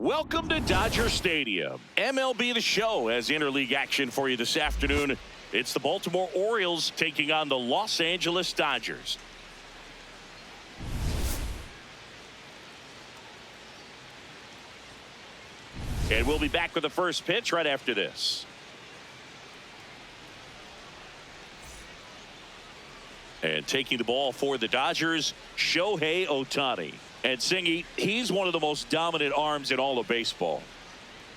Welcome to Dodger Stadium. MLB The Show has interleague action for you this afternoon. It's the Baltimore Orioles taking on the Los Angeles Dodgers. And we'll be back with the first pitch right after this. And taking the ball for the Dodgers, Shohei Ohtani. And Singy, he's one of the most dominant arms in all of baseball.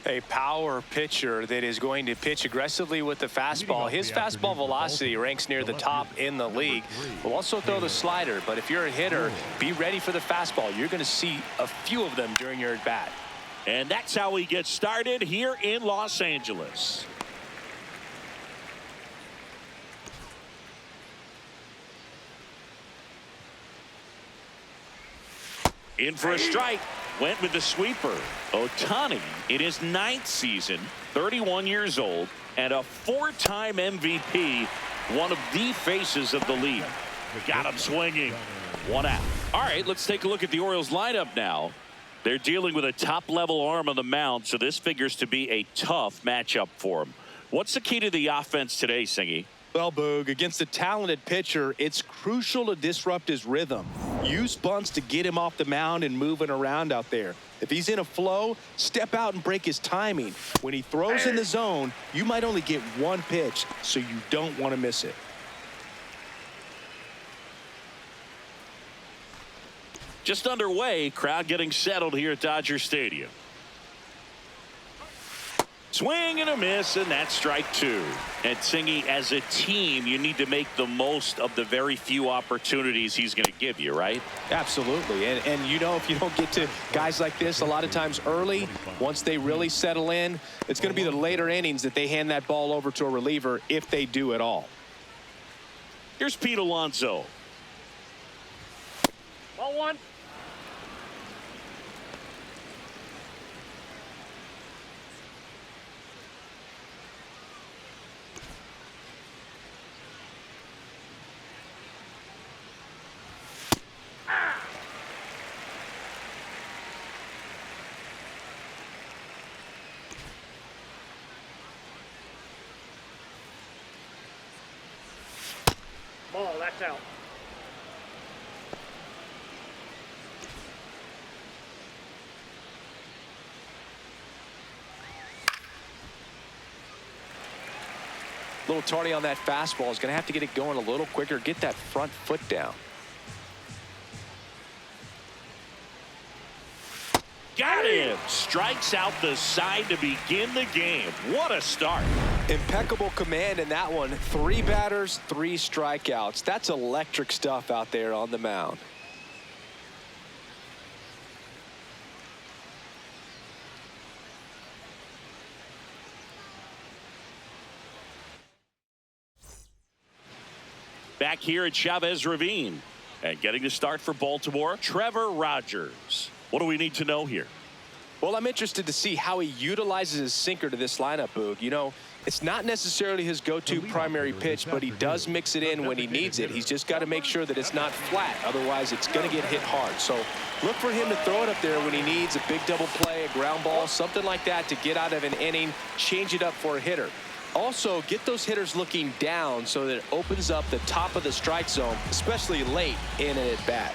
A power pitcher that is going to pitch aggressively with the fastball. His fastball velocity ranks near the top in the league. Will also throw the slider, but if you're a hitter, be ready for the fastball. You're going to see a few of them during your at-bat. And that's how we get started here in Los Angeles. In for a strike, went with the sweeper. Ohtani in his 9th season, 31 years old, and a 4-time MVP, one of the faces of the league. Got him swinging. 1 out. All right, let's take a look at the Orioles lineup now. They're dealing with a top-level arm on the mound, so this figures to be a tough matchup for them. What's the key to the offense today, Singy? Well, Boog, against a talented pitcher, it's crucial to disrupt his rhythm. Use bunts to get him off the mound and moving around out there. If he's in a flow, step out and break his timing. When he throws in the zone, you might only get one pitch, so you don't want to miss it. Just underway, crowd getting settled here at Dodger Stadium. Swing and a miss, and that's strike 2. And Singy, as a team, you need to make the most of the very few opportunities he's going to give you, right? Absolutely. And you know, if you don't get to guys like this a lot of times early, once they really settle in, it's going to be the later innings that they hand that ball over to a reliever, if they do at all. Here's Pete Alonso. Ball 1. Ball, that's out. Little tardy on that fastball. Is going to have to get it going a little quicker. Get that front foot down. Got him. Strikes out the side to begin the game. What a start. Impeccable command in that one. 3 batters, 3 strikeouts. That's electric stuff out there on the mound. Back here at Chavez Ravine. And getting the start for Baltimore, Trevor Rogers. What do we need to know here? Well, I'm interested to see how he utilizes his sinker to this lineup, Boog. You know, it's not necessarily his go-to primary pitch, but he does mix it in when he needs it. He's just got to make sure that it's not flat. Otherwise, it's going to get hit hard. So look for him to throw it up there when he needs a big double play, a ground ball, something like that to get out of an inning, change it up for a hitter. Also, get those hitters looking down so that it opens up the top of the strike zone, especially late in an at-bat.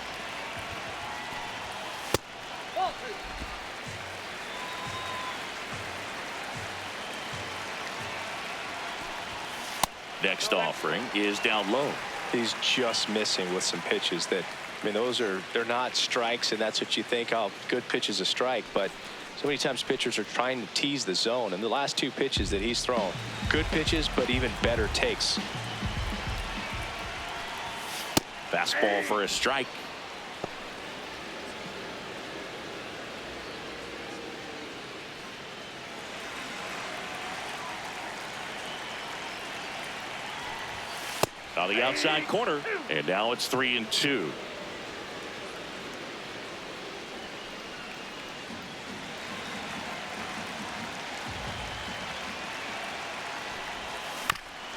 Next offering is down low. He's just missing with some pitches that, I mean, they're not strikes, and that's what you think, oh, good pitch is a strike, but so many times pitchers are trying to tease the zone, and the last 2 pitches that he's thrown, good pitches, but even better takes. Fastball for a strike. On the outside corner, and now it's 3-2.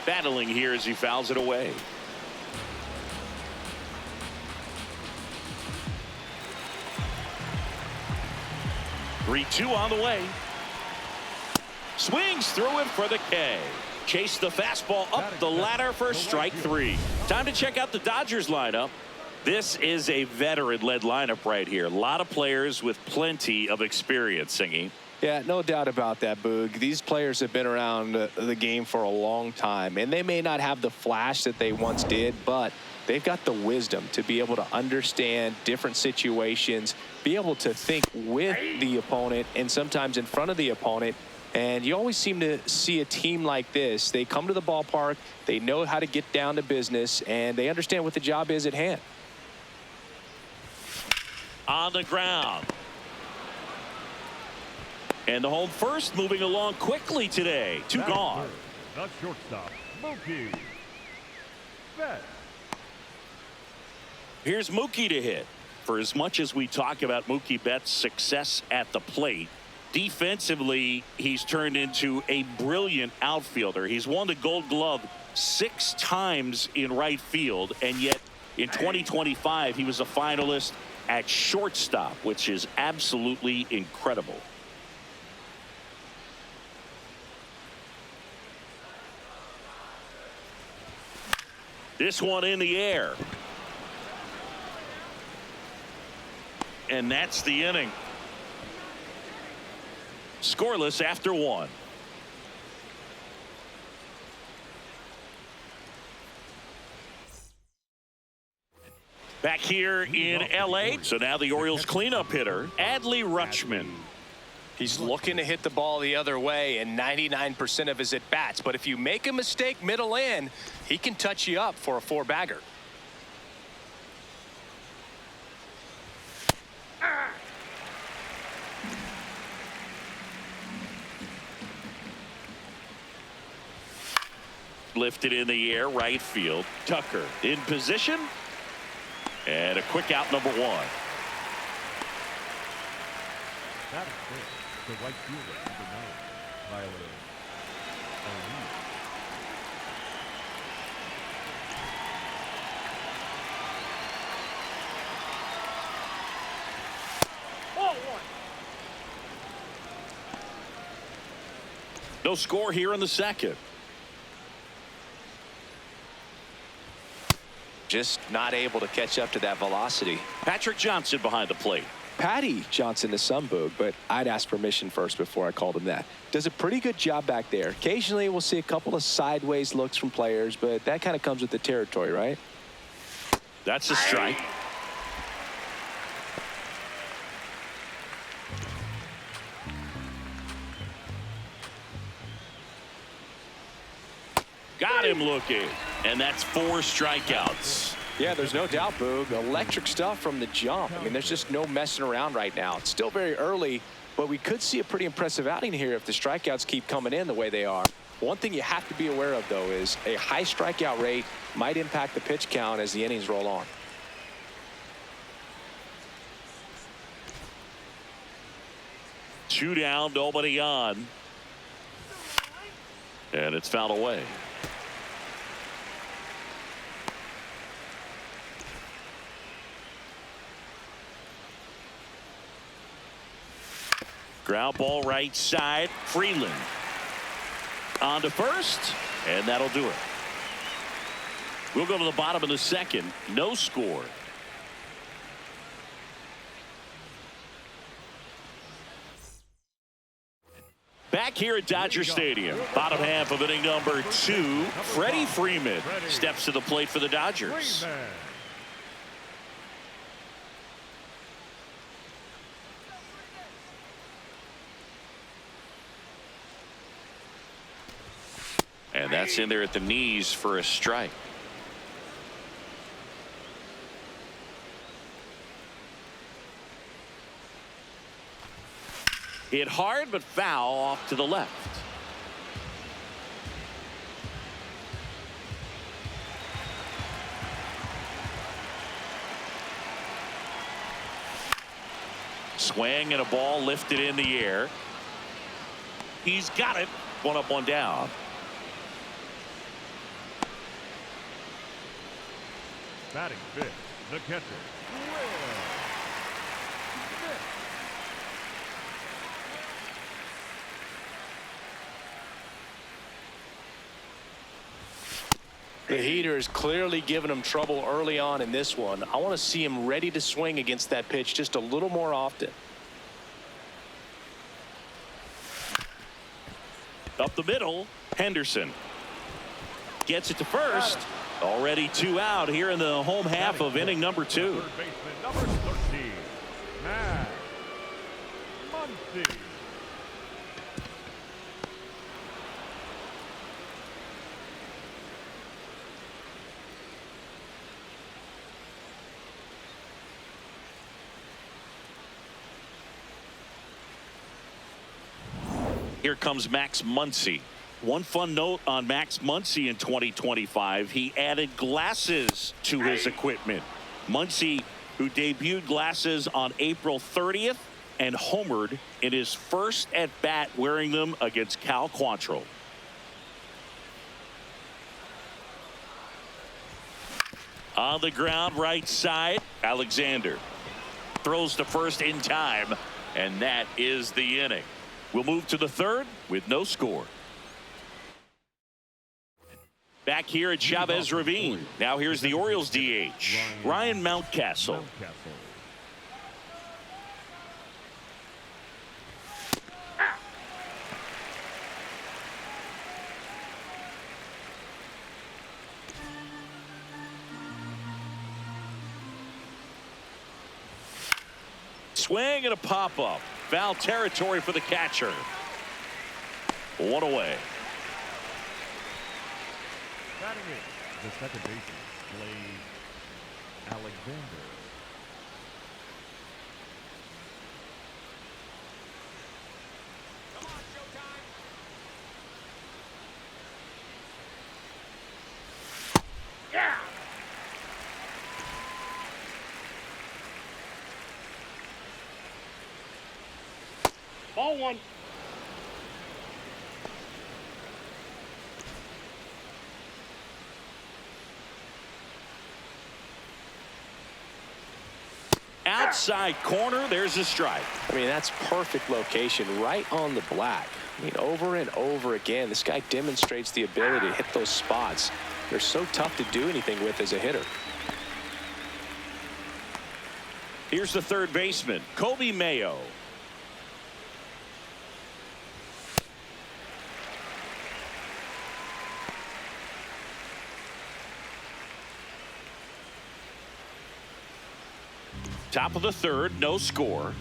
Battling here as he fouls it away. 3-2 on the way. Swings through it for the K. Chase the fastball up the ladder for strike 3. Time to check out the Dodgers lineup. This is a veteran-led lineup right here. A lot of players with plenty of experience, Singy. Yeah, no doubt about that, Boog. These players have been around the game for a long time, and they may not have the flash that they once did, but they've got the wisdom to be able to understand different situations, be able to think with the opponent and sometimes in front of the opponent. And you always seem to see a team like this. They come to the ballpark, they know how to get down to business, and they understand what the job is at hand. On the ground. And the home first moving along quickly today. 2 gone. The shortstop, Mookie Betts. Here's Mookie to hit. For as much as we talk about Mookie Betts' success at the plate, defensively, he's turned into a brilliant outfielder. He's won the Gold Glove 6 times in right field, and yet in 2025, he was a finalist at shortstop, which is absolutely incredible. This one in the air. And that's the inning. Scoreless after 1. Back here in LA. So now the Orioles cleanup hitter, Adley Rutschman. He's looking to hit the ball the other way in 99% of his at-bats. But if you make a mistake middle in, he can touch you up for a 4-bagger. Lifted in the air, right field. Tucker in position. And a quick out, number 1. That is it. The right fielder, number 9, Violet. No score here in the second. Just not able to catch up to that velocity. Patrick Johnson behind the plate. Patty Johnson to some, Boog, but I'd ask permission first before I called him that. Does a pretty good job back there. Occasionally we'll see a couple of sideways looks from players, but that kind of comes with the territory, right? That's a strike. Got him looking. And that's 4 strikeouts. Yeah, there's no doubt, Boog. Electric stuff from the jump. I mean, there's just no messing around right now. It's still very early, but we could see a pretty impressive outing here if the strikeouts keep coming in the way they are. One thing you have to be aware of, though, is a high strikeout rate might impact the pitch count as the innings roll on. Two down, nobody on. And it's fouled away. Ground ball right side. Freeland on to first, and that'll do it. We'll go to the bottom of the second. No score. Back here at Dodger Stadium, bottom half of inning number 2. Freddie Freeman steps to the plate for the Dodgers. And that's in there at the knees for a strike. Hit hard but foul off to the left. Swing and a ball lifted in the air. He's got it. One up, one down. Batting fifth, the catcher. The heater is clearly giving him trouble early on in this one. I want to see him ready to swing against that pitch just a little more often. Up the middle, Henderson gets it to first. Already 2 out here in the home half of inning number 2. Third baseman, number 13, Max Muncy. Here comes Max Muncy. One fun note on Max Muncy in 2025, he added glasses to his equipment. Muncy, who debuted glasses on April 30th and homered in his first at-bat wearing them against Cal Quantrill. On the ground, right side, Alexander throws to first in time, and that is the inning. We'll move to the third with no score. Back here at Chavez Ravine. Now here's the Orioles DH, Ryan Mountcastle. Swing and a pop-up. Foul territory for the catcher. 1 away. Batting in, the second baseman, Blade Alexander. Ball 1. Outside corner, there's a strike. I mean, that's perfect location, right on the black. I mean, over and over again, this guy demonstrates the ability to hit those spots. They're so tough to do anything with as a hitter. Here's the third baseman, Kobe Mayo. Top of the third, no score.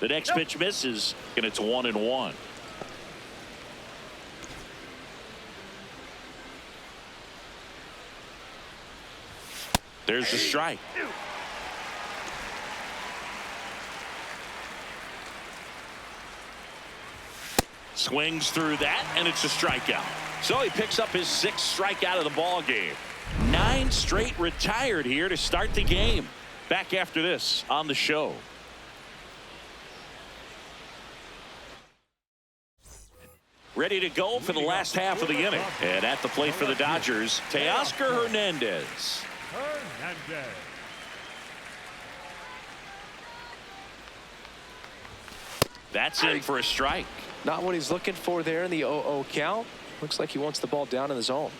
The next pitch misses, and it's 1-1. There's the strike. Swings through that, and it's a strikeout. So he picks up his 6th strikeout of the ball game. 9 straight retired here to start the game. Back after this on the show. Ready to go for the last half of the inning. And at the plate for the Dodgers, Teoscar Hernandez. That's in for a strike. Not what he's looking for there in the 0-0 count. Looks like he wants the ball down in the zone.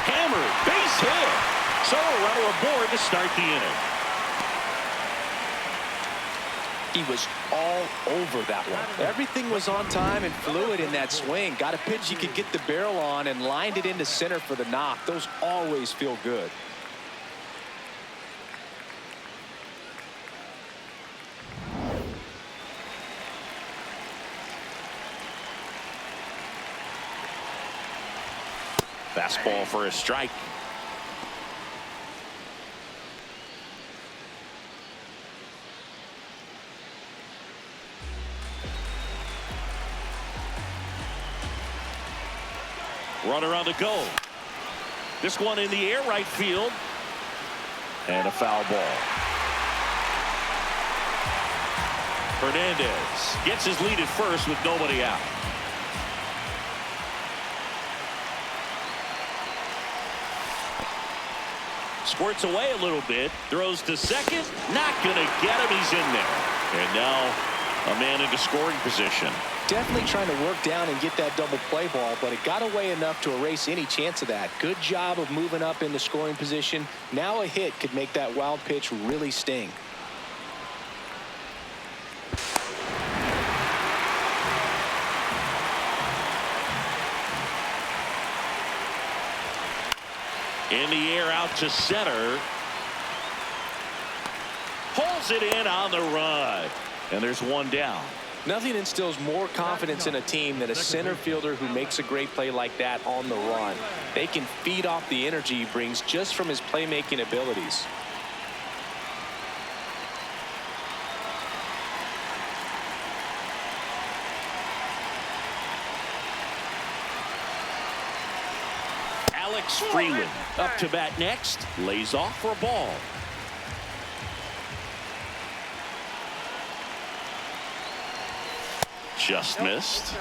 Hammered, base hit. So a runner aboard to start the inning. He was all over that one. Everything was on time and fluid in that swing. Got a pitch he could get the barrel on and lined it into center for the knock. Those always feel good. Fastball for a strike. Runner on the go. This one in the air, right field. And a foul ball. Hernandez gets his lead at first with nobody out. Squirts away a little bit. Throws to second. Not going to get him. He's in there. And now a man into scoring position. Definitely trying to work down and get that double play ball, but it got away enough to erase any chance of that. Good job of moving up into scoring position. Now a hit could make that wild pitch really sting. In the air out to center. Pulls it in on the run. And there's one down. Nothing instills more confidence in a team than a center fielder who makes a great play like that on the run. They can feed off the energy he brings just from his playmaking abilities. Alex Freeland up to bat next. Lays off for a ball. Just missed.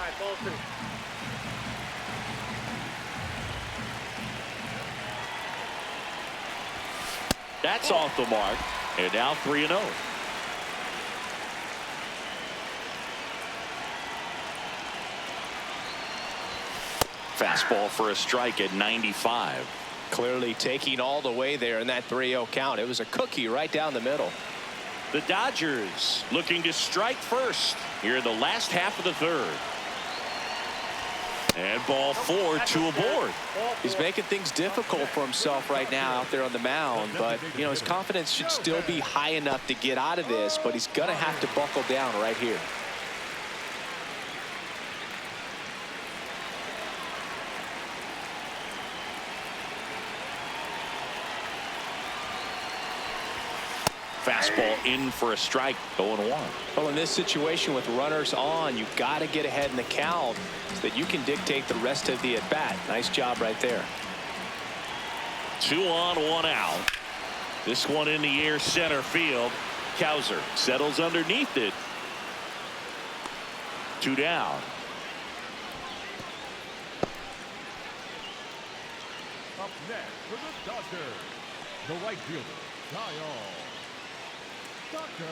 That's off the mark. And now 3-0. Fastball for a strike at 95. Clearly taking all the way there in that 3-0 count. It was a cookie right down the middle. The Dodgers looking to strike first here in the last half of the third. And ball 4, 2 aboard. He's making things difficult for himself right now out there on the mound, but you know his confidence should still be high enough to get out of this, but he's gonna have to buckle down right here. Fastball in for a strike, 0-1. Well, in this situation with runners on, you've got to get ahead in the count so that you can dictate the rest of the at-bat. Nice job right there. 2 on, 1 out. This one in the air center field. Cowser settles underneath it. 2 down. Up next for the Dodgers, the right fielder, Kyle Tucker.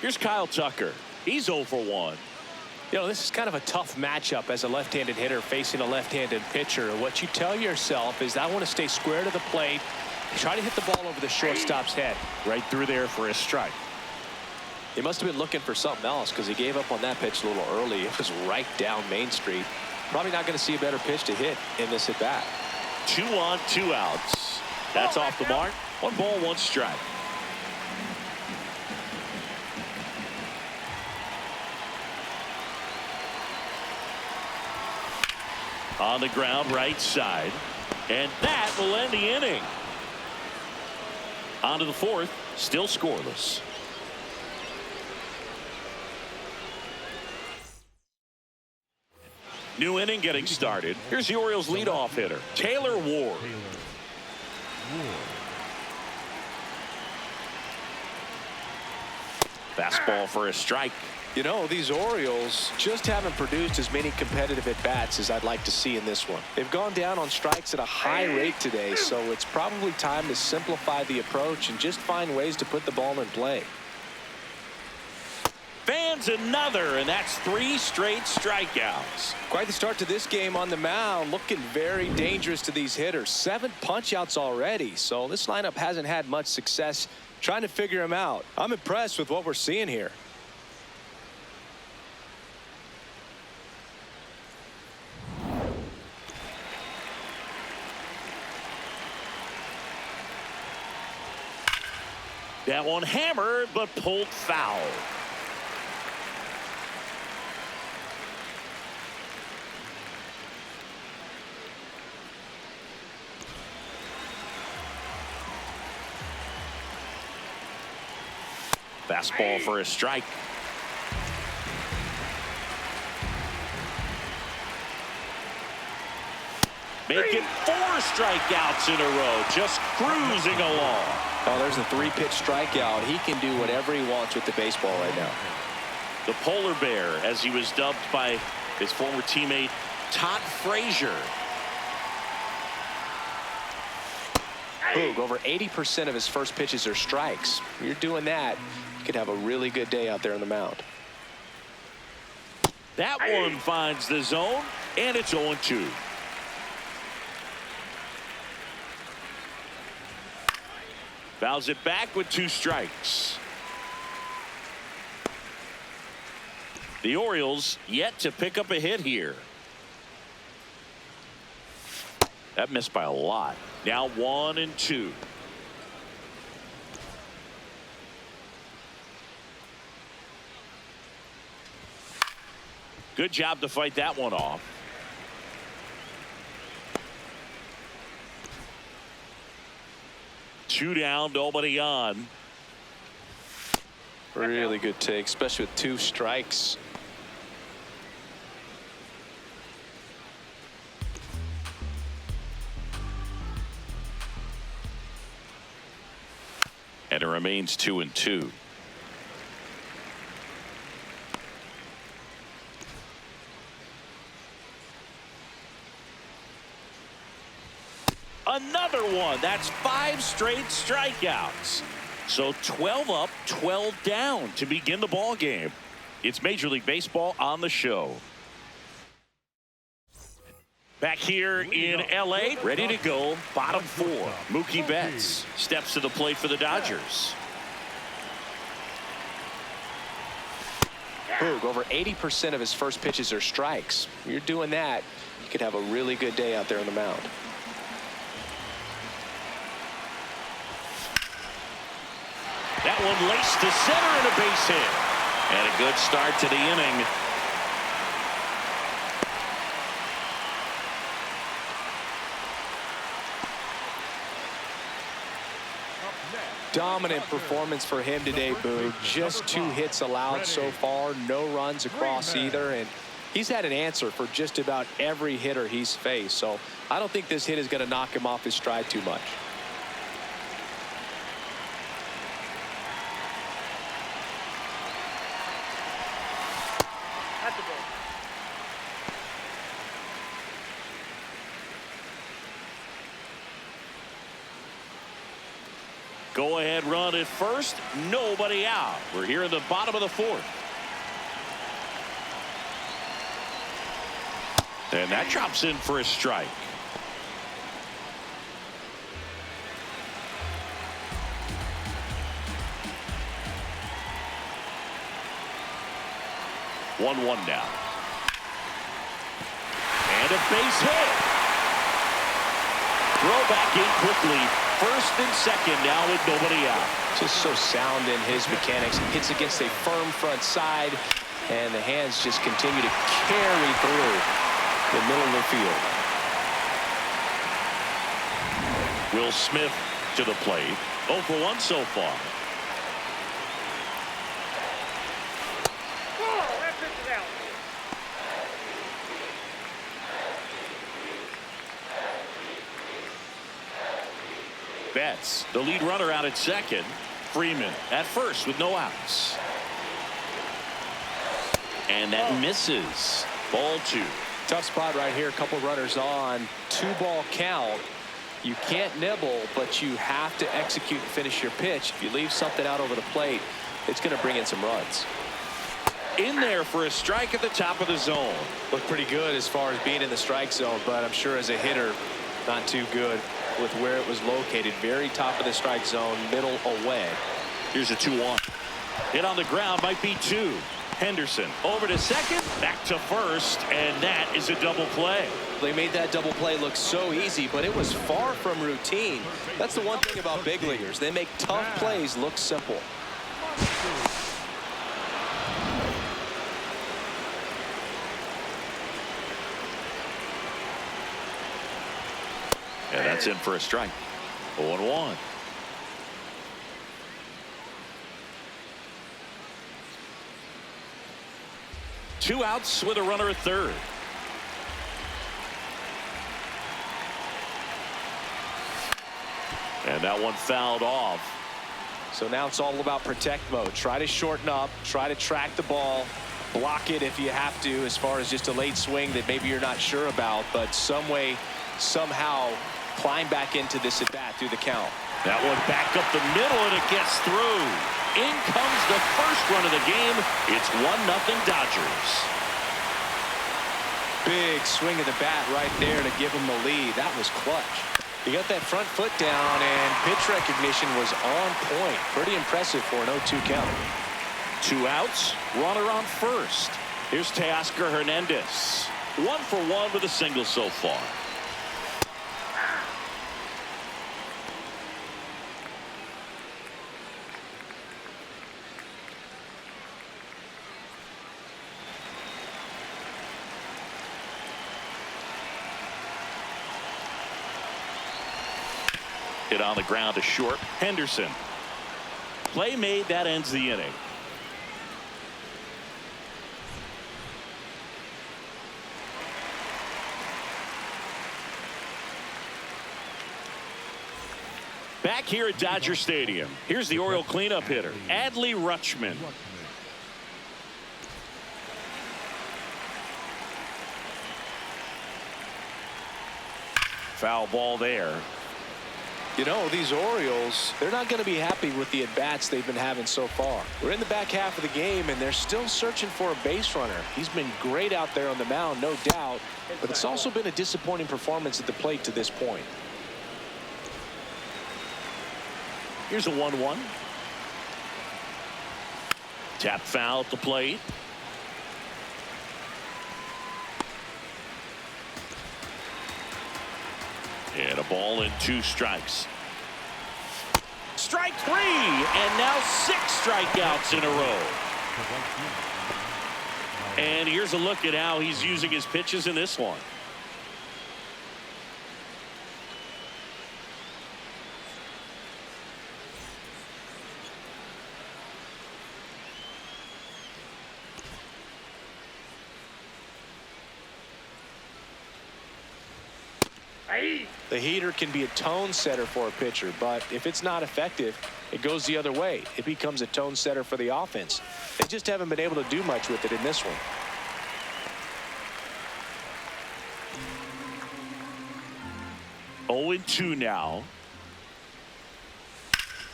Here's Kyle Tucker. He's 0 for 1. You know, this is kind of a tough matchup as a left-handed hitter facing a left-handed pitcher. What you tell yourself is I want to stay square to the plate, try to hit the ball over the shortstop's head. Right through there for a strike. He must have been looking for something else because he gave up on that pitch a little early. It was right down Main Street. Probably not going to see a better pitch to hit in this at-bat. 2 on, 2 outs. That's off the mark. 1 ball, 1 strike. On the ground, right side. And that will end the inning. On to the 4th, still scoreless. New inning getting started. Here's the Orioles leadoff hitter, Taylor Ward. Fastball for a strike. You know, these Orioles just haven't produced as many competitive at-bats as I'd like to see in this one. They've gone down on strikes at a high rate today, so it's probably time to simplify the approach and just find ways to put the ball in play. Fans another, and that's 3 straight strikeouts. Quite the start to this game on the mound, looking very dangerous to these hitters. 7 punch-outs already, so this lineup hasn't had much success trying to figure him out. I'm impressed with what we're seeing here. That one hammered, but pulled foul. Fastball for a strike. Making 4 strikeouts in a row, just cruising along. Oh, there's a 3-pitch strikeout. He can do whatever he wants with the baseball right now. The polar bear, as he was dubbed by his former teammate Todd Frazier. Boog, over 80% of his first pitches are strikes. When you're doing that, you could have a really good day out there on the mound. That one finds the zone, and it's 0-2. Fouls it back with 2 strikes. The Orioles yet to pick up a hit here. That missed by a lot. Now 1-2. Good job to fight that one off. Two down, nobody on. Really good take, especially with 2 strikes. And it remains 2-2. Another one. That's 5 straight strikeouts. So 12 up, 12 down to begin the ball game. It's Major League Baseball on the show. Back here in L.A., ready to go, bottom 4. Mookie Betts steps to the plate for the Dodgers. Boog, over 80% of his first pitches are strikes. When you're doing that, you could have a really good day out there on the mound. That one laced to center and a base hit. And a good start to the inning. Dominant performance for him today, Boog. Just 2 hits allowed so far, no runs across either, and he's had an answer for just about every hitter he's faced. So I don't think this hit is going to knock him off his stride too much. Go ahead run at first, nobody out. We're here in the bottom of the 4th. And that drops in for a strike. One now. And a base hit. Throw back in quickly. First and second now with nobody out. Just so sound in his mechanics. Hits against a firm front side, and the hands just continue to carry through the middle of the field. Will Smith to the plate. 0 for 1 so far. Betts, the lead runner, out at second. Freeman at first with no outs. And that misses. Ball 2. Tough spot right here. A couple runners on. 2-ball count. You can't nibble, but you have to execute and finish your pitch. If you leave something out over the plate, it's going to bring in some runs. In there for a strike at the top of the zone. Looked pretty good as far as being in the strike zone, but I'm sure as a hitter, not too good with where it was located. Very top of the strike zone, middle away. Here's a 2-1. Hit on the ground, might be 2. Henderson over to second, back to first, and that is a double play. They made that double play look so easy, but it was far from routine. That's the one thing about big leaguers. They make tough plays look simple. And that's in for a strike. 0-1. Two outs with a runner at third. And that one fouled off. So now it's all about protect mode. Try to shorten up, try to track the ball, block it if you have to, as far as just a late swing that maybe you're not sure about, but some way, somehow climb back into this at bat through the count. That one back up the middle, and it gets through. In comes the first run of the game. It's 1-0 Dodgers. Big swing of the bat right there to give him the lead. That was clutch. He got that front foot down, and pitch recognition was on point. Pretty impressive for an 0-2 count. 2 outs, runner on first. Here's Teoscar Hernandez. 1 for 1 with a single so far. Hit on the ground to short. Henderson. Play made. That ends the inning. Back here at Dodger Stadium, here's the Oriole cleanup hitter, Adley Rutschman. Foul ball there. You know, these Orioles, they're not going to be happy with the at-bats they've been having so far. We're in the back half of the game, and they're still searching for a base runner. He's been great out there on the mound, no doubt, but it's also been a disappointing performance at the plate to this point. Here's a 1-1. Tap foul at the plate. And a ball and 2 strikes. Strike 3, and now 6 strikeouts in a row. And here's a look at how he's using his pitches in this one. The heater can be a tone setter for a pitcher, but if it's not effective, it goes the other way. It becomes a tone setter for the offense. They just haven't been able to do much with it in this one. Oh, 0-2 now.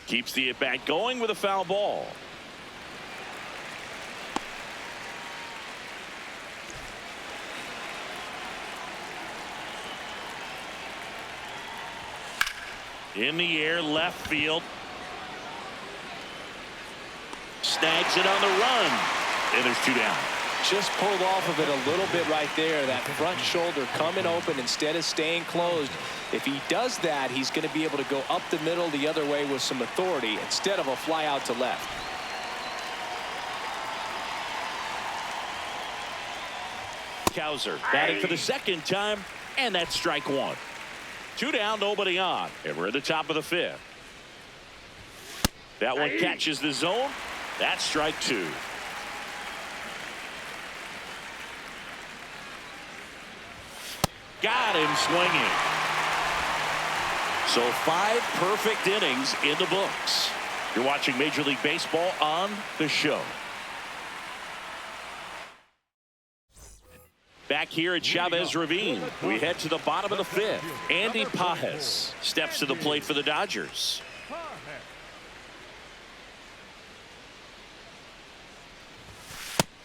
Keeps the at-bat going with a foul ball. In the air, left field. Snags it on the run. And there's 2 down. Just pulled off of it a little bit right there. That front shoulder coming open instead of staying closed. If he does that, he's going to be able to go up the middle the other way with some authority instead of a fly out to left. Cowser batting for the second time, and that's strike 1. 2 down, nobody on, and we're at the top of the 5th. That one catches the zone. That's strike 2. Got him swinging. So 5 perfect innings in the books. You're watching Major League Baseball on The Show. Back here at Chavez Ravine, we head to the bottom of the 5th. Andy Pajes steps to the plate for the Dodgers.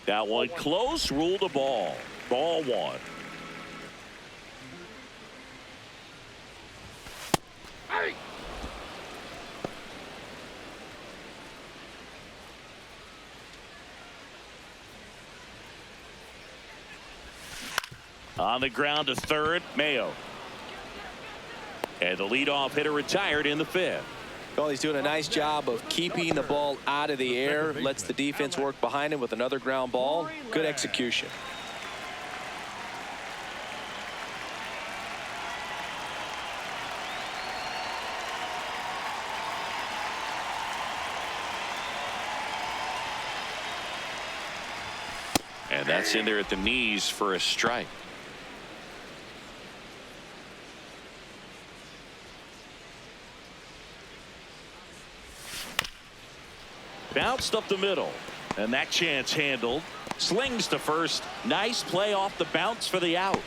That one close, ruled a ball. Ball 1. On the ground to third, Mayo. And the leadoff hitter retired in the 5th. Well, he's doing a nice job of keeping the ball out of the air. Lets the defense work behind him with another ground ball. Good execution. And that's in there at the knees for a strike. Bounced up the middle, and that chance handled. Slings to first. Nice play off the bounce for the out.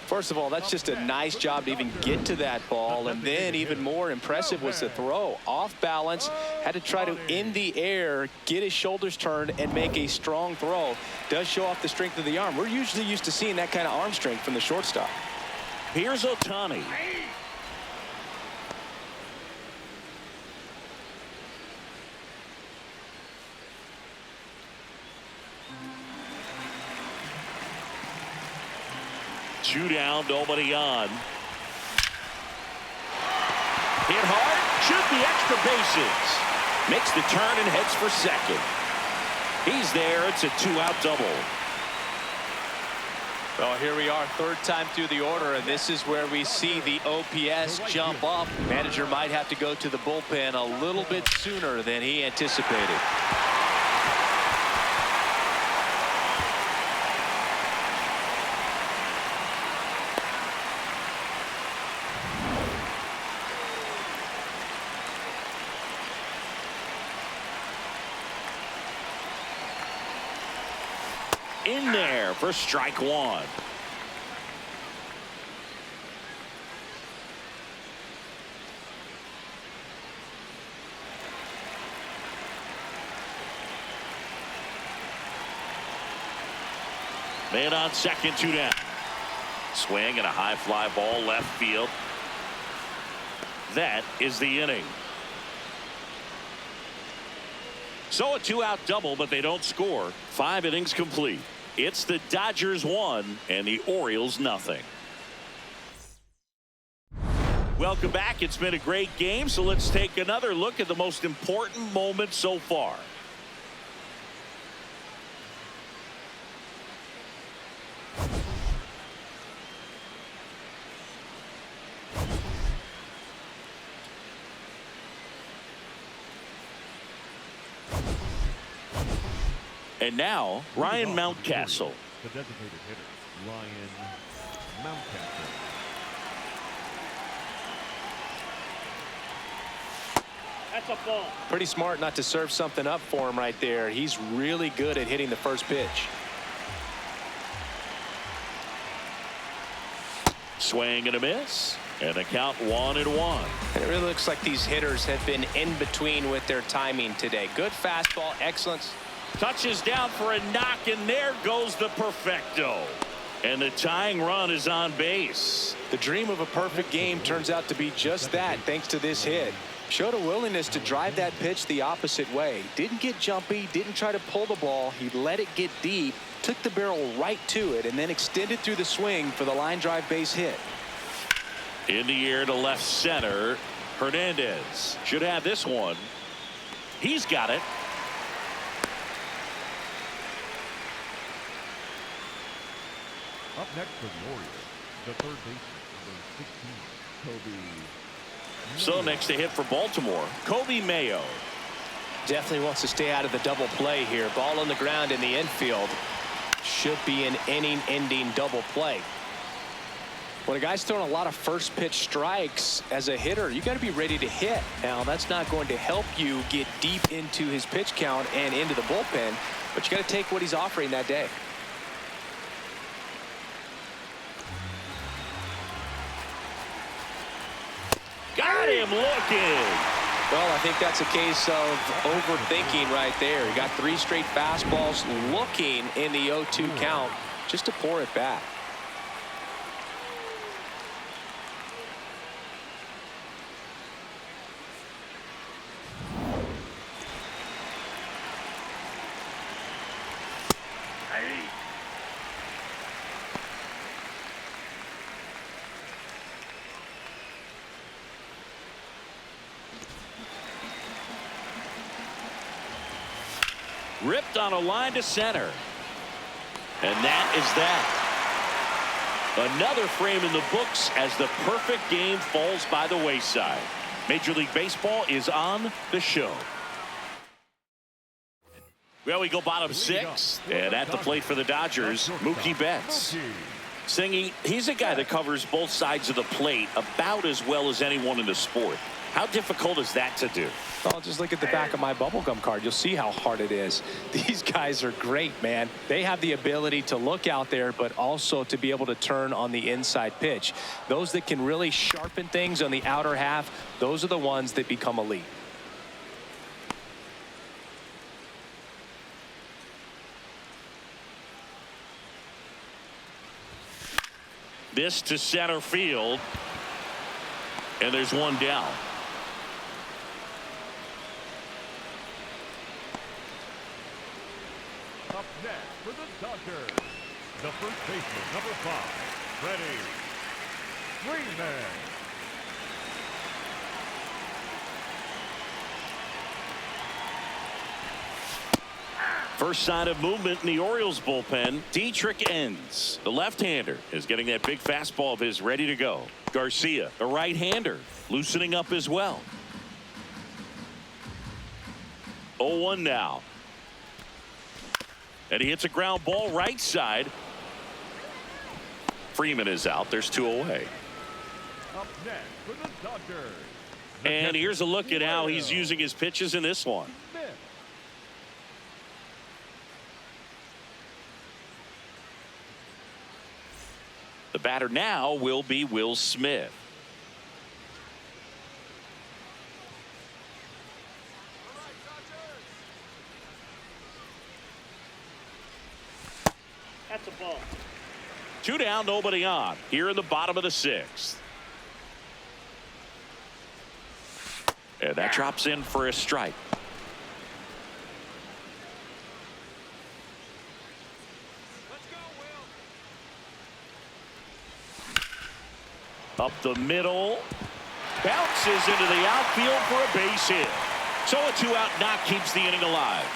First of all, that's just a nice job to even get to that ball. And then even more impressive was the throw. Off balance, had to try to, in the air, get his shoulders turned and make a strong throw. Does show off the strength of the arm. We're usually used to seeing that kind of arm strength from the shortstop. Here's Ohtani. Two down, nobody on. Hit hard, shoot the extra bases. Makes the turn and heads for second. He's there. It's a two-out double. Well, here we are, third time through the order, and this is where we see the OPS jump up. Manager might have to go to the bullpen a little bit sooner than he anticipated. In there for strike one. Man on second, two down. Swing and a high fly ball left field. That is the inning. So a two-out double, but they don't score. 5 innings complete. It's the Dodgers 1 and the Orioles nothing. Welcome back. It's been a great game, so let's take another look at the most important moment so far. And now, Ryan Mountcastle. The designated hitter, Ryan Mountcastle. That's a ball. Pretty smart not to serve something up for him right there. He's really good at hitting the first pitch. Swing and a miss. And the count 1-1. And it really looks like these hitters have been in between with their timing today. Good fastball, excellence. Touches down for a knock, and there goes the perfecto. And the tying run is on base. The dream of a perfect game turns out to be just that, thanks to this hit. Showed a willingness to drive that pitch the opposite way. Didn't get jumpy, didn't try to pull the ball. He let it get deep, took the barrel right to it, and then extended through the swing for the line drive base hit. In the air to left center. Hernandez should have this one. He's got it. Up next for the Orioles, the third baseman, number 16, Kobe. So next to hit for Baltimore, Kobe Mayo. Definitely wants to stay out of the double play here. Ball on the ground in the infield. Should be an inning-ending double play. When a guy's throwing a lot of first pitch strikes as a hitter, you got to be ready to hit. Now, that's not going to help you get deep into his pitch count and into the bullpen, but you got to take what he's offering that day. Got him looking. Well, I think that's a case of overthinking right there. He got 3 straight fastballs looking in the 0-2 count just to pour it back. Ripped on a line to center. And that is that. Another frame in the books as the perfect game falls by the wayside. Major League Baseball is on the show. Well, we go bottom 6. And at the plate for the Dodgers, Mookie Betts. Singy, he's a guy that covers both sides of the plate about as well as anyone in the sport. How difficult is that to do? Well, just look at the back of my bubblegum card. You'll see how hard it is. These guys are great, man. They have the ability to look out there, but also to be able to turn on the inside pitch. Those that can really sharpen things on the outer half, those are the ones that become elite. This to center field. And there's one down. Up next for the Dodgers, the first baseman, number 5, Freddie Freeman. First sign of movement in the Orioles bullpen. Dietrich ends. The left-hander is getting that big fastball of his ready to go. Garcia, the right-hander, loosening up as well. 0-1 now. And he hits a ground ball right side. Freeman is out. There's 2 away. Up next for the Dodgers. And here's a look at how he's using his pitches in this one. The batter now will be Will Smith. That's a ball. 2 down, nobody on. Here in the bottom of the 6th. And that drops in for a strike. Up the middle. Bounces into the outfield for a base hit. So a 2-out knock keeps the inning alive.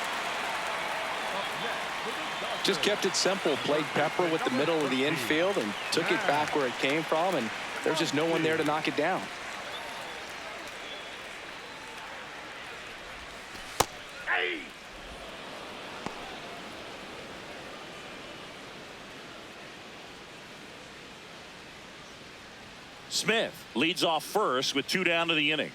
Just kept it simple. Played pepper with the middle of the infield and took it back where it came from. And there's just no one there to knock it down. Smith leads off first with 2 down to the inning.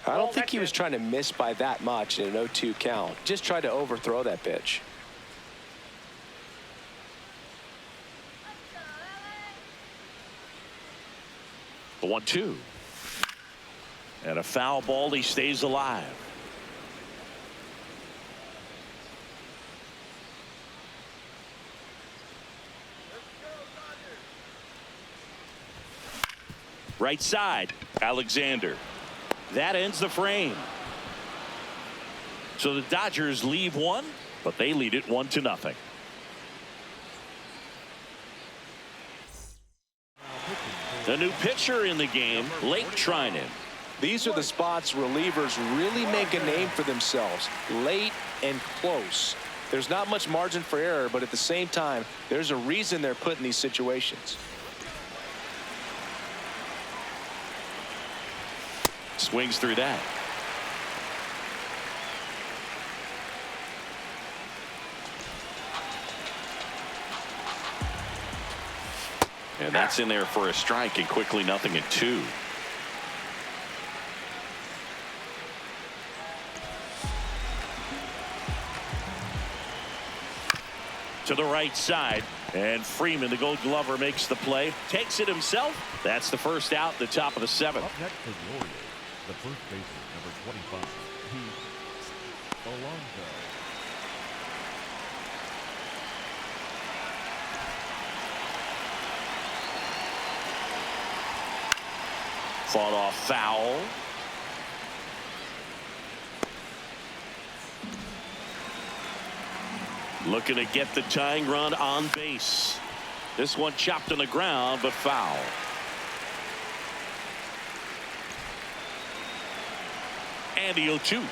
I don't think he was trying to miss by that much in an 0-2 count. Just tried to overthrow that pitch. The 1-2. And a foul ball. He stays alive. Right side, Alexander. That ends the frame. So the Dodgers leave one, but they lead it 1-0. The new pitcher in the game, Blake Trinan. These are the spots relievers really make a name for themselves. Late and close. There's not much margin for error, but at the same time, there's a reason they're put in these situations. Swings through that. And that's in there for a strike, and quickly 0-2. To the right side, and Freeman, the Gold Glover, makes the play, takes it himself. That's the first out, the top of the 7th. Up next for the Orioles, the first baseman, number 25, Pete Alonso. Fought off foul. Looking to get the tying run on base. This one chopped on the ground, but foul. And the 0-2.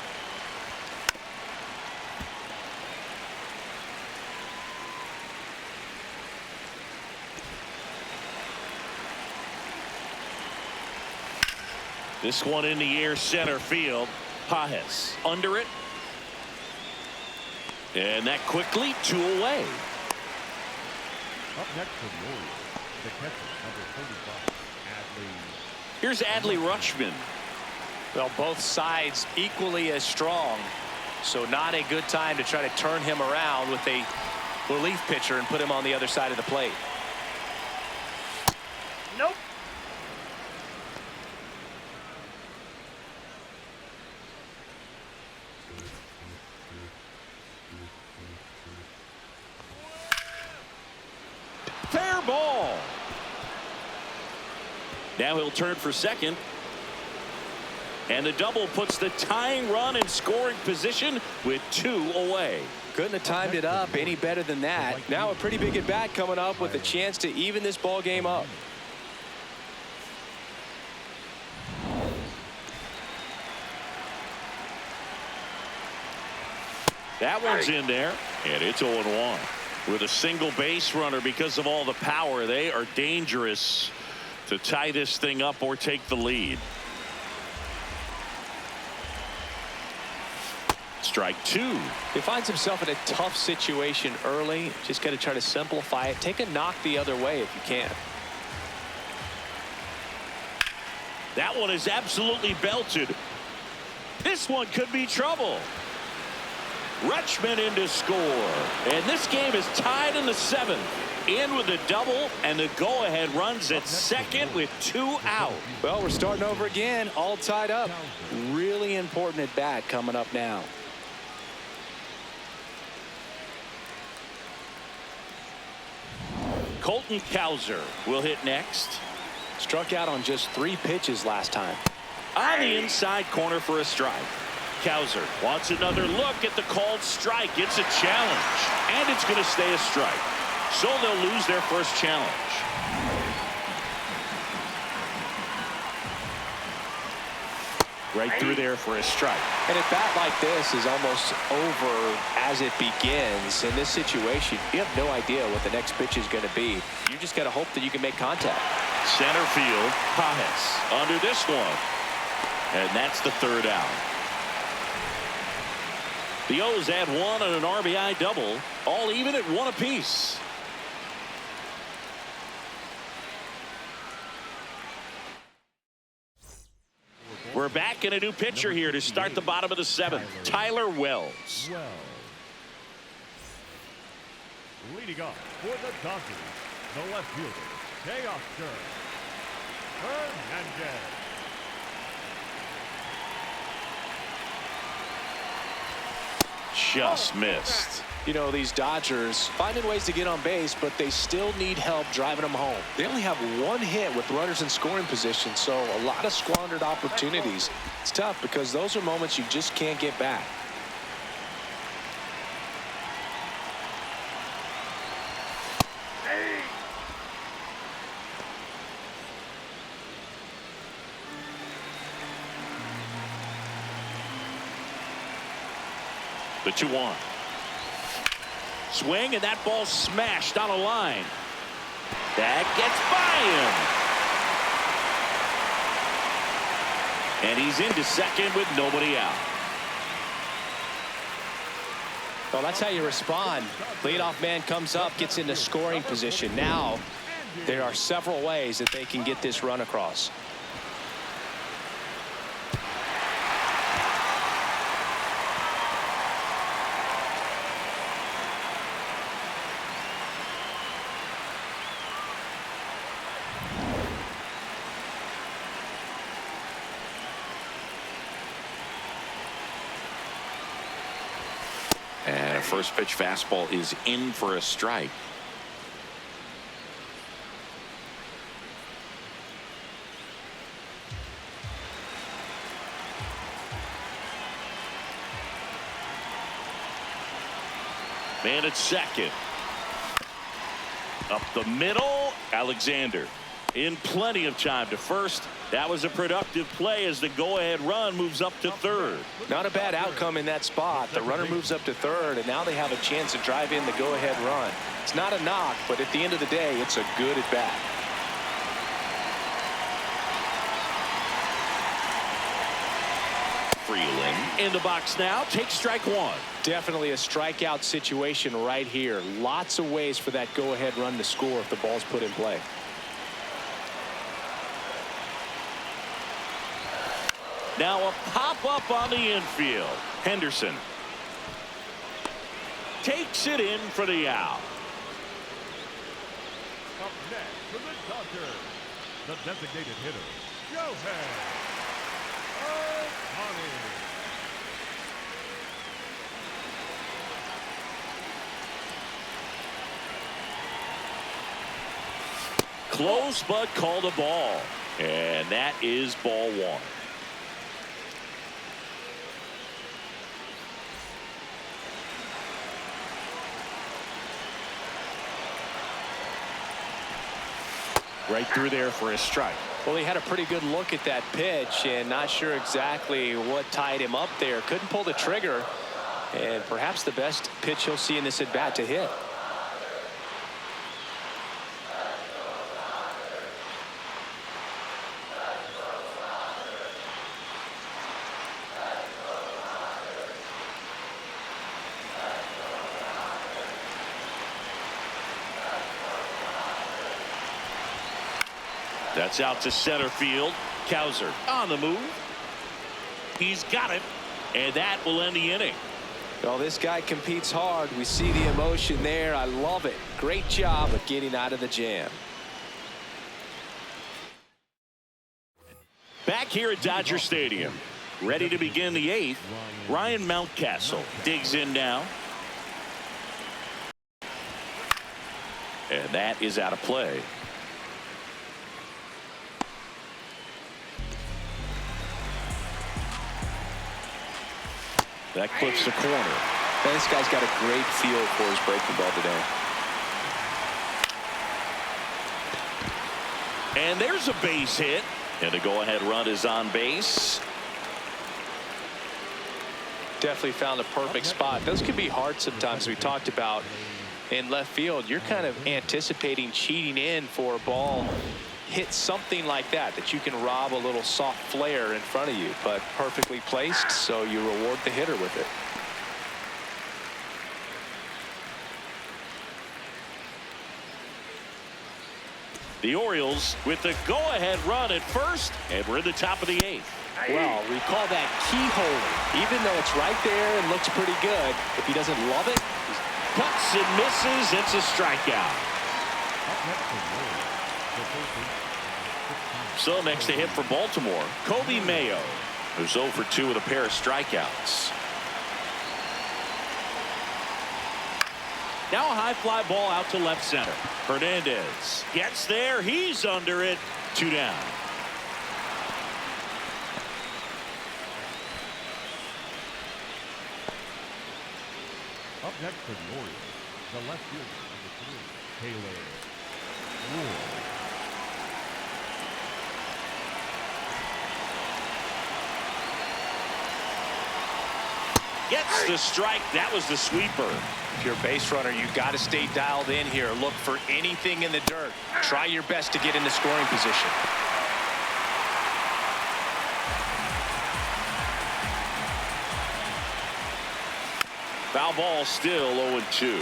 This one in the air, center field. Pages under it. And that quickly, 2 away. Up next for the Orioles, the catcher, number 35, Adley. Here's Adley Rutschman. Well, both sides equally as strong, so not a good time to try to turn him around with a relief pitcher and put him on the other side of the plate. Nope. Fair ball. Now he'll turn for second. And the double puts the tying run in scoring position with 2 away. Couldn't have timed it up any better than that. Now a pretty big at bat coming up with a chance to even this ball game up. That one's in there, and it's 0-1. With a single base runner, because of all the power, they are dangerous to tie this thing up or take the lead. Strike 2. He finds himself in a tough situation early. Just got to try to simplify it. Take a knock the other way if you can. That one is absolutely belted. This one could be trouble. Rutschman in to score. And this game is tied in the 7th. In with a double, and the go-ahead runs at second with 2 out. Well, we're starting over again, all tied up. Really important at bat coming up now. Colton Cowser will hit next. Struck out on just 3 pitches last time. On the inside corner for a strike. Cowser wants another look at the called strike. It's a challenge, and it's going to stay a strike. So they'll lose their first challenge. Right through there for a strike. And a bat like this is almost over as it begins. In this situation, you have no idea what the next pitch is going to be. You just got to hope that you can make contact. Center field, Pages under this one. And that's the 3rd out. The O's add 1 on an RBI double, all even at 1 apiece. We're back in a new pitcher here to start the bottom of the 7th. Tyler Wells. Leading off for the Dodgers, the left fielder, Teoscar Hernandez. Just missed. You know, these Dodgers finding ways to get on base, but they still need help driving them home. They only have 1 hit with runners in scoring position, so a lot of squandered opportunities. It's tough because those are moments you just can't get back. The 2-1. Swing, and that ball smashed on a line. That gets by him. And he's into second with nobody out. Well, that's how you respond. Leadoff man comes up, gets into scoring position. Now, there are several ways that they can get this run across. And a first pitch fastball is in for a strike. Man at second. Up the middle, Alexander in plenty of time to first. That was a productive play as the go-ahead run moves up to third. Not a bad outcome in that spot. The runner moves up to third, and now they have a chance to drive in the go-ahead run. It's not a knock, but at the end of the day, it's a good at bat. In the box now, take strike one. Definitely a strikeout situation right here. Lots of ways for that go-ahead run to score if the ball's put in play. Now a pop-up on the infield. Henderson takes it in for the out. Up next for the Dodgers, the designated hitter, Shohei Ohtani. Close but called a ball. And that is ball one. Right through there for a strike. Well, he had a pretty good look at that pitch and not sure exactly what tied him up there. Couldn't pull the trigger, and perhaps the best pitch he'll see in this at bat to hit. That's out to center field. Cowser on the move. He's got it, and that will end the inning. Well, this guy competes hard. We see the emotion there. I love it. Great job of getting out of the jam. Back here at Dodger Stadium, ready to begin the eighth. Ryan Mountcastle digs in now. And that is out of play. That clips the corner. Man, this guy's got a great feel for his breaking ball today. And there's a base hit. And the go-ahead run is on base. Definitely found a perfect spot. Those can be hard sometimes. We talked about in left field. You're kind of anticipating cheating in for a ball. Hit something like that you can rob a little soft flare in front of you, but perfectly placed, so you reward the hitter with it. The Orioles with the go-ahead run at first, and we're in the top of the eighth. Well, we call that keyhole. Even though it's right there and looks pretty good, if he doesn't love it, Cuts and misses. It's a strikeout. Up next for the Orioles, the first baseman, So next to hit for Baltimore, Kobe Mayo, who's 0 for 2 with a pair of strikeouts. Now a high fly ball out to left center. Hernandez gets there. He's under it. 2 down. Up next for the Orioles, the left fielder, number 3, Taylor Ward. Gets the strike. That was the sweeper. if you're a base runner, you got to stay dialed in here. Look for anything in the dirt. Try your best to get into scoring position. Foul ball, still 0-2.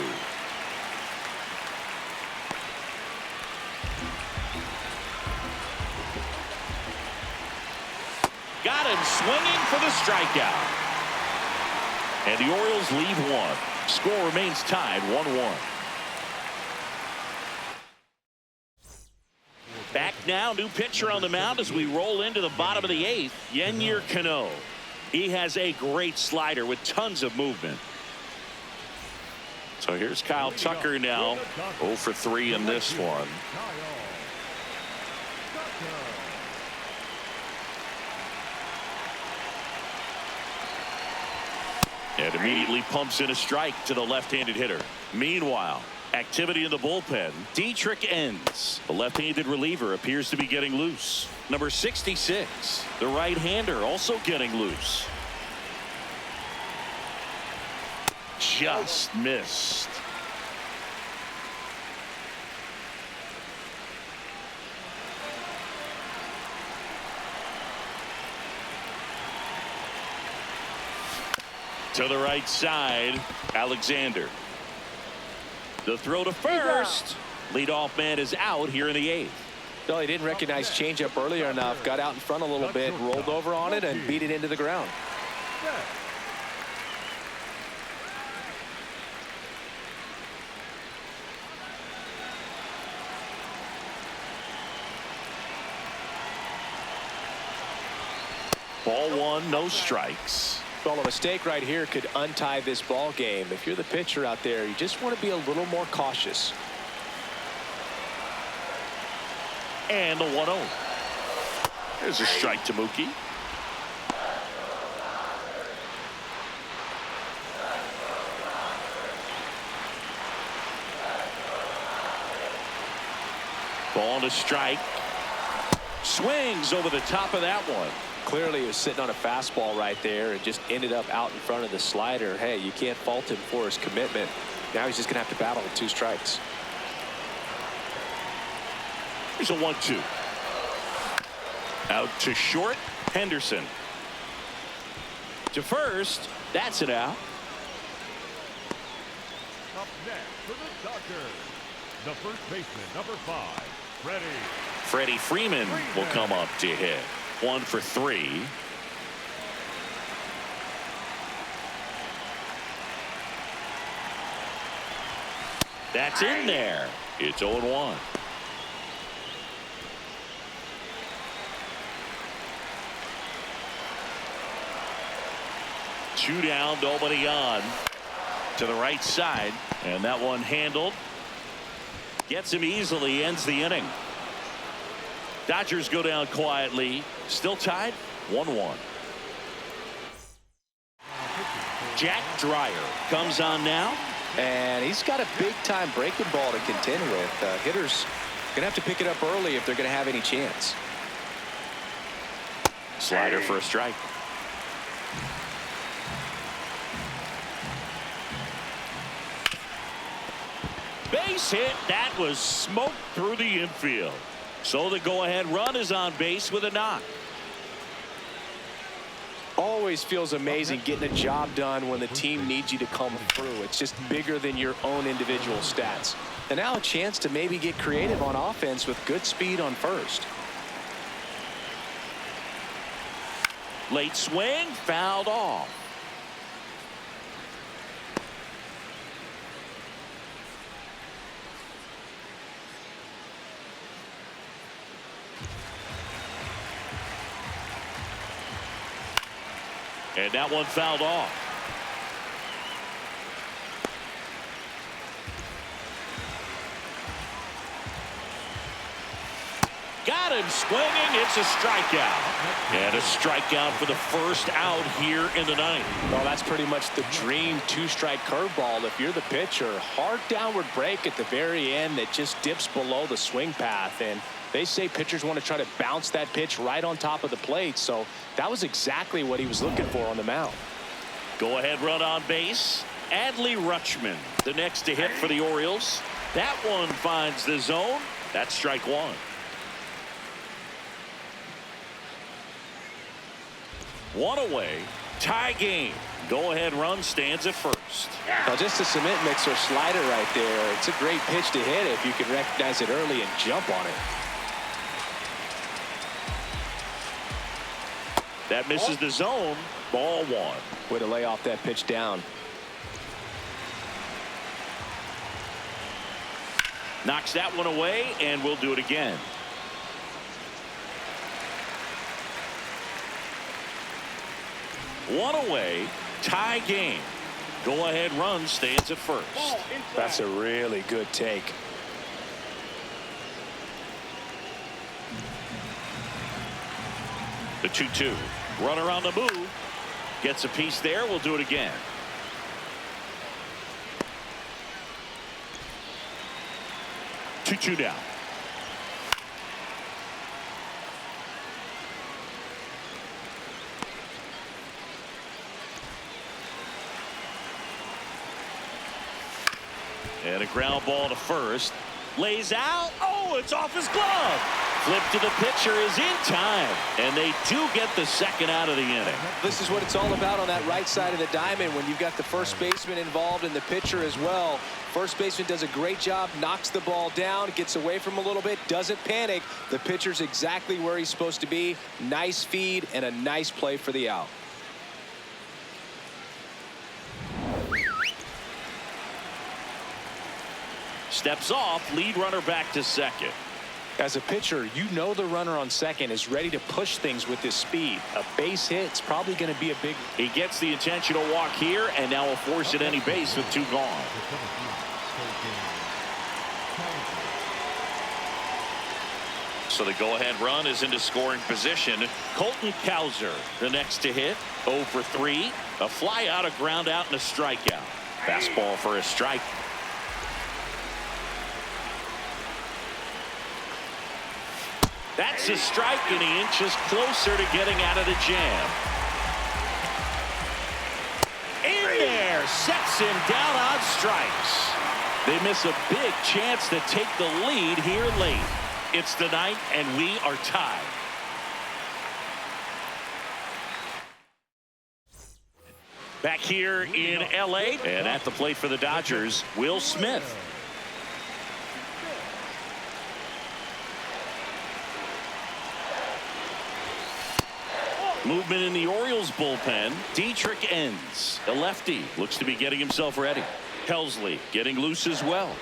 Got him swinging for the strikeout. And the Orioles leave one. Score remains tied 1-1. Back now, new pitcher on the mound as we roll into the bottom of the 8th. Yennier Cano. He has a great slider with tons of movement. So here's Kyle Tucker now, 0 for 3 in this one. And immediately pumps in a strike to the left-handed hitter. Meanwhile, activity in the bullpen. Dietrich ends. The left-handed reliever appears to be getting loose. Number 66, the right-hander, also getting loose. Just missed. To the right side, Alexander. The throw to first. Leadoff man is out here in the 8th. No, he didn't recognize changeup earlier enough. Got out in front a little bit, rolled over on it, and beat it into the ground. Ball 1, no strikes. Well, a mistake right here could untie this ball game. If you're the pitcher out there, you just want to be a little more cautious. And the 1-0. There's a strike to Mookie. Ball to strike. Swings over the top of that one. Clearly he was sitting on a fastball right there and just ended up out in front of the slider. Hey, you can't fault him for his commitment. Now he's just going to have to battle with 2 strikes. Here's a 1-2. Out to short, Henderson. To first, that's it out. Up next for the Dodgers, the first baseman, number 5, Freddie Freeman will come up to hit. 1 for 3. That's in there. It's 0-1. Two down, nobody on. To the right side, and that one handled. Gets him easily, ends the inning. Dodgers go down quietly. Still tied, 1-1. Jack Dreyer comes on now. And he's got a big-time breaking ball to contend with. Hitters going to have to pick it up early if they're going to have any chance. Slider for a strike. Base hit. That was smoked through the infield. So the go-ahead run is on base with a knock. Always feels amazing getting a job done when the team needs you to come through. It's just bigger than your own individual stats. And now a chance to maybe get creative on offense with good speed on first. Late swing, fouled off. And that one fouled off. Got him swinging. It's a strikeout. And a strikeout for the first out here in the 9th. Well, that's pretty much the dream 2-strike curveball. If you're the pitcher, hard downward break at the very end that just dips below the swing path. And they say pitchers want to try to bounce that pitch right on top of the plate. So that was exactly what he was looking for on the mound. Go ahead run on base. Adley Rutschman, the next to hit for the Orioles. That one finds the zone. That's strike 1. One away. Tie game. Go ahead run stands at first. Well, just a cement mixer slider right there. It's a great pitch to hit if you can recognize it early and jump on it. That misses the zone. Ball 1. Way to lay off that pitch down. Knocks that one away, and we'll do it again. One away. Tie game. Go ahead run stands at first. That's a really good take. The 2-2. Runner on the move. Gets a piece there. We'll do it again. Two down. And a ground ball to first. Lays out. Oh, it's off his glove. flip to the pitcher is in time, and they do get the second out of the inning. This is what it's all about on that right side of the diamond when you've got the first baseman involved and the pitcher as well. First baseman does a great job, knocks the ball down, gets away from him a little bit, doesn't panic. The pitcher's exactly where he's supposed to be. Nice feed and a nice play for the out. Steps off, lead runner back to second. As a pitcher, you know the runner on second is ready to push things with his speed. A base hit's probably going to be a big. He gets the intentional walk here, and now will force at any base with 2 gone. So the go-ahead run is into scoring position. Colton Cowser, the next to hit. 0 for 3. A fly out, a ground out, and a strikeout. Fastball for a strike. That's a strike, and he inches closer to getting out of the jam. In there, sets him down on strikes. They miss a big chance to take the lead here late. It's the ninth, and we are tied. Back here in L.A., and at the plate for the Dodgers, Will Smith. Movement in the Orioles bullpen. Dietrich ends. A lefty looks to be getting himself ready. Helsley getting loose as well.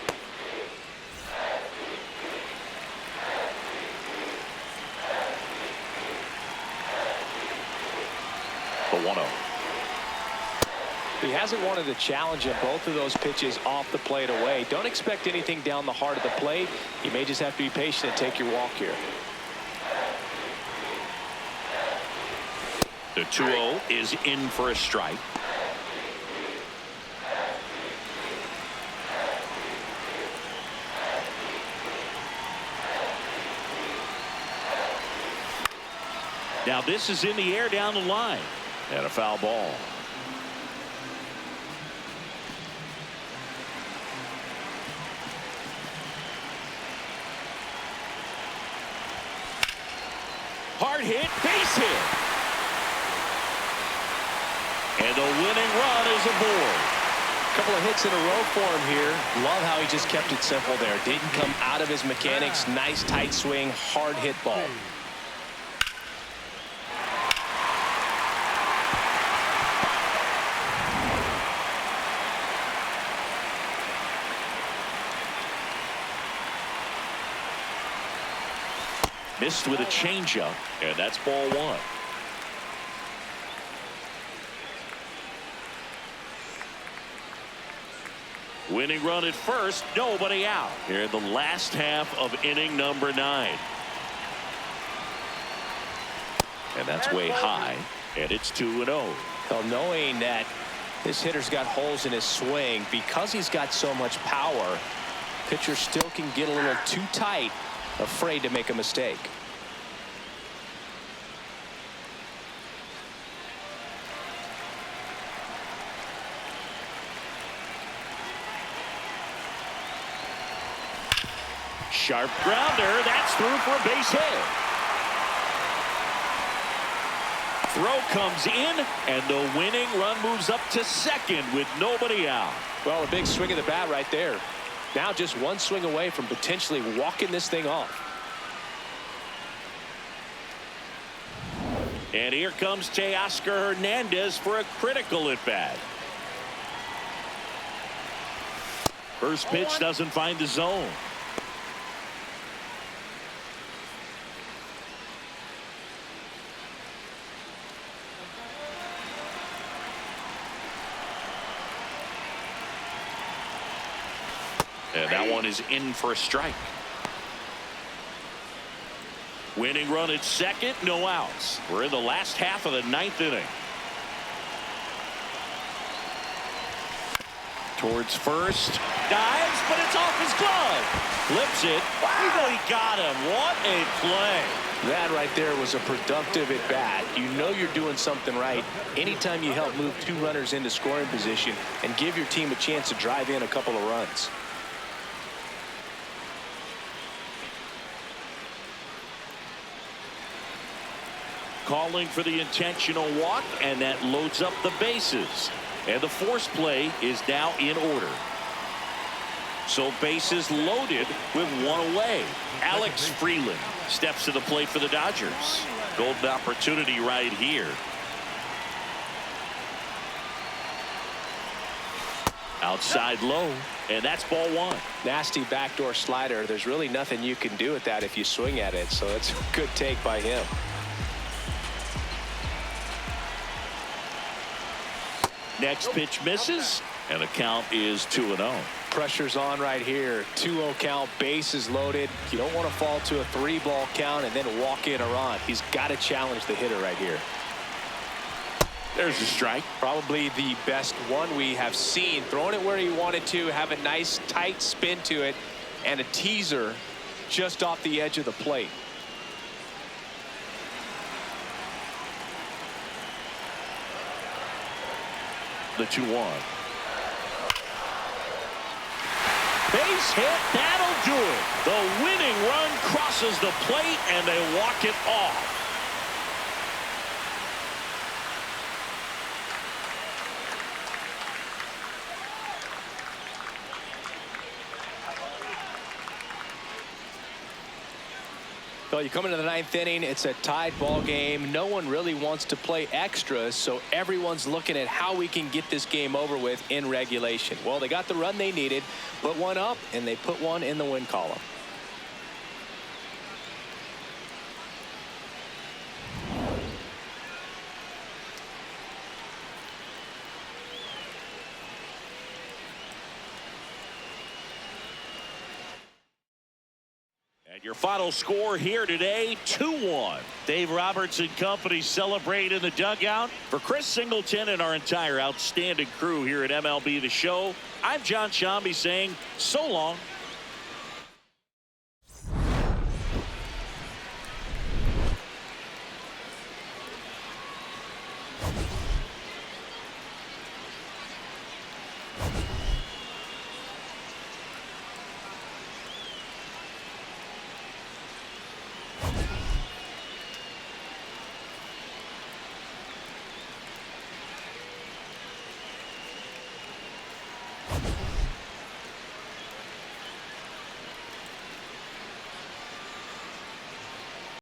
The 1-0. He hasn't wanted to challenge him. Both of those pitches off the plate away. Don't expect anything down the heart of the plate. You may just have to be patient and take your walk here. The 2-0 is in for a strike. Now this is in the air down the line. And a foul ball. Hard hit, base hit. And the winning run is aboard. A couple of hits in a row for him here. Love how he just kept it simple there. Didn't come out of his mechanics. Nice tight swing, hard hit ball. Missed with a changeup, and that's ball 1. Winning run at first, nobody out here in the last half of inning number 9. And that's way high, and it's 2-0. Well, knowing that this hitter's got holes in his swing, because he's got so much power, pitcher still can get a little too tight, afraid to make a mistake. Sharp grounder, that's through for a base hit. Throw comes in, and the winning run moves up to second with nobody out. Well, a big swing of the bat right there. Now just one swing away from potentially walking this thing off. And here comes Teoscar Hernandez for a critical at bat. First pitch doesn't find the zone. And that one is in for a strike. Winning run at second, no outs. We're in the last half of the 9th inning. Towards first, dives, but it's off his glove. Flips it. Wow, he got him. What a play. That right there was a productive at bat. You know you're doing something right anytime you help move 2 runners into scoring position and give your team a chance to drive in a couple of runs. calling for the intentional walk, and that loads up the bases. And the force play is now in order. So bases loaded with one away. Alex Freeland steps to the plate for the Dodgers. Golden opportunity right here. Outside low, and that's ball one. Nasty backdoor slider. There's really nothing you can do with that if you swing at it, so it's a good take by him. Next pitch misses, and the count is 2-0. Pressure's on right here. 2-0 count, bases loaded. You don't want to fall to a 3-ball count and then walk in a run. He's got to challenge the hitter right here. There's a strike. Probably the best one we have seen. Throwing it where he wanted to, have a nice tight spin to it, and a teaser just off the edge of the plate. The 2-1. Base hit, that'll do it. The winning run crosses the plate, and they walk it off. Well, you come into the 9th inning, it's a tied ball game. No one really wants to play extras, so everyone's looking at how we can get this game over with in regulation. Well, they got the run they needed, put one up, and they put one in the win column. Your final score here today, 2-1. Dave Roberts and company celebrate in the dugout. For Chris Singleton and our entire outstanding crew here at MLB The Show, I'm John Shambi saying so long